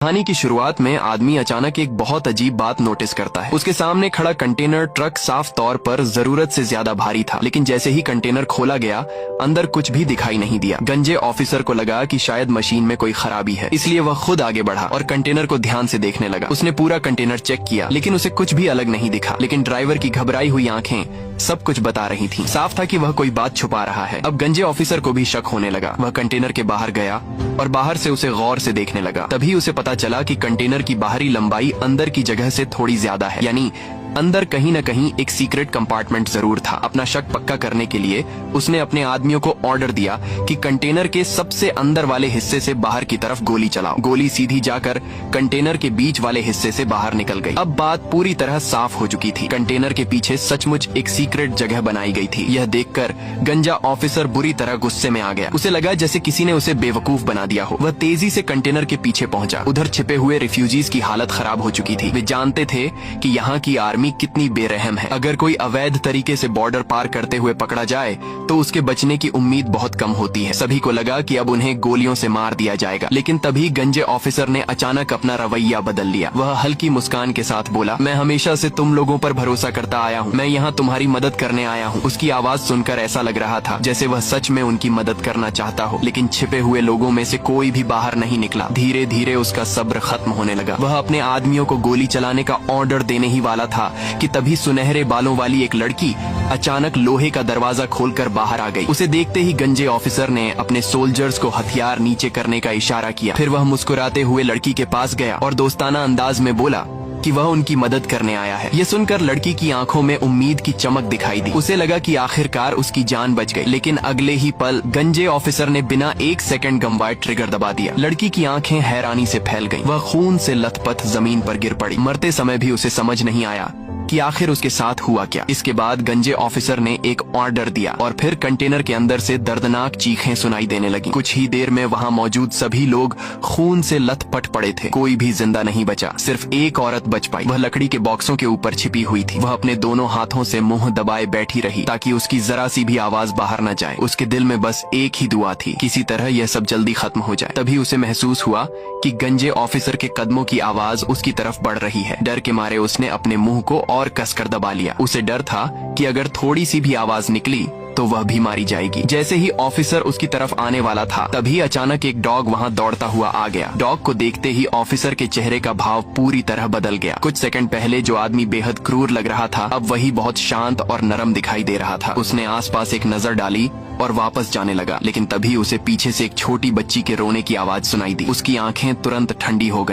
कहानी की शुरुआत में आदमी अचानक एक बहुत अजीब बात नोटिस करता है। उसके सामने खड़ा कंटेनर ट्रक साफ तौर पर जरूरत से ज्यादा भारी था, लेकिन जैसे ही कंटेनर खोला गया अंदर कुछ भी दिखाई नहीं दिया। गंजे ऑफिसर को लगा कि शायद मशीन में कोई खराबी है, इसलिए वह खुद आगे बढ़ा और कंटेनर को ध्यान से देखने लगा। उसने पूरा कंटेनर चेक किया, लेकिन उसे कुछ भी अलग नहीं दिखा। लेकिन ड्राइवर की घबराई हुई आंखें सब कुछ बता रही थीं। साफ था कि वह कोई बात छुपा रहा है। अब गंजे ऑफिसर को भी शक होने लगा। वह कंटेनर के बाहर गया और बाहर से उसे गौर से देखने लगा। तभी उसे पता चला कि कंटेनर की बाहरी लंबाई अंदर की जगह से थोड़ी ज्यादा है, यानी अंदर कहीं न कहीं एक सीक्रेट कंपार्टमेंट जरूर था। अपना शक पक्का करने के लिए उसने अपने आदमियों को ऑर्डर दिया कि कंटेनर के सबसे अंदर वाले हिस्से से बाहर की तरफ गोली चलाओ। गोली सीधी जाकर कंटेनर के बीच वाले हिस्से से बाहर निकल गई। अब बात पूरी तरह साफ हो चुकी थी। कंटेनर के पीछे सचमुच एक सीक्रेट जगह बनाई गई थी। यह देखकर गंजा ऑफिसर बुरी तरह गुस्से में आ गया। उसे लगा जैसे किसी ने उसे बेवकूफ बना दिया हो। वह तेजी से कंटेनर के पीछे पहुंचा। उधर छिपे हुए रिफ्यूजीज की हालत खराब हो चुकी थी। वे जानते थे कि यहाँ की आर्मी कितनी बेरहम है। अगर कोई अवैध तरीके से बॉर्डर पार करते हुए पकड़ा जाए तो उसके बचने की उम्मीद बहुत कम होती है। सभी को लगा कि अब उन्हें गोलियों से मार दिया जाएगा, लेकिन तभी गंजे ऑफिसर ने अचानक अपना रवैया बदल लिया। वह हल्की मुस्कान के साथ बोला, मैं हमेशा से तुम लोगों पर भरोसा करता आया हूँ। मैं यहाँ तुम्हारी मदद करने आया हूँ। उसकी आवाज सुनकर ऐसा लग रहा था जैसे वह सच में उनकी मदद करना चाहता हो, लेकिन छिपे हुए लोगों में से कोई भी बाहर नहीं निकला। धीरे धीरे उसका सब्र खत्म होने लगा। वह अपने आदमियों को गोली चलाने का ऑर्डर देने ही वाला था कि तभी सुनहरे बालों वाली एक लड़की अचानक लोहे का दरवाजा खोलकर बाहर आ गई। उसे देखते ही गंजे ऑफिसर ने अपने सोल्जर्स को हथियार नीचे करने का इशारा किया। फिर वह मुस्कुराते हुए लड़की के पास गया और दोस्ताना अंदाज में बोला कि वह उनकी मदद करने आया है। ये सुनकर लड़की की आंखों में उम्मीद की चमक दिखाई दी। उसे लगा कि आखिरकार उसकी जान बच गई, लेकिन अगले ही पल गंजे ऑफिसर ने बिना एक सेकंड गंवाए ट्रिगर दबा दिया। लड़की की आंखें हैरानी से फैल गईं। वह खून से लथपथ जमीन पर गिर पड़ी। मरते समय भी उसे समझ नहीं आया कि आखिर उसके साथ हुआ क्या। इसके बाद गंजे ऑफिसर ने एक ऑर्डर दिया और फिर कंटेनर के अंदर से दर्दनाक चीखें सुनाई देने लगी। कुछ ही देर में वहां मौजूद सभी लोग खून से लथपथ पड़े थे। कोई भी जिंदा नहीं बचा। सिर्फ एक औरत बच पाई। वह लकड़ी के बॉक्सों के ऊपर छिपी हुई थी। वह अपने दोनों हाथों से मुंह दबाए बैठी रही ताकि उसकी जरा सी भी आवाज बाहर न जाए। उसके दिल में बस एक ही दुआ थी, किसी तरह यह सब जल्दी खत्म हो जाए। तभी उसे महसूस हुआ कि गंजे ऑफिसर के कदमों की आवाज उसकी तरफ बढ़ रही है। डर के मारे उसने अपने मुंह को और कसकर दबा लिया। उसे डर था कि अगर थोड़ी सी भी आवाज निकली तो वह भी मारी जाएगी। जैसे ही ऑफिसर उसकी तरफ आने वाला था, तभी अचानक एक डॉग वहां दौड़ता हुआ आ गया। डॉग को देखते ही ऑफिसर के चेहरे का भाव पूरी तरह बदल गया। कुछ सेकंड पहले जो आदमी बेहद क्रूर लग रहा था, अब वही बहुत शांत और नरम दिखाई दे रहा था। उसने आसपास एक नजर डाली और वापस जाने लगा, लेकिन तभी उसे पीछे से एक छोटी बच्ची के रोने की आवाज सुनाई दी। उसकी आंखें तुरंत ठंडी हो गईं।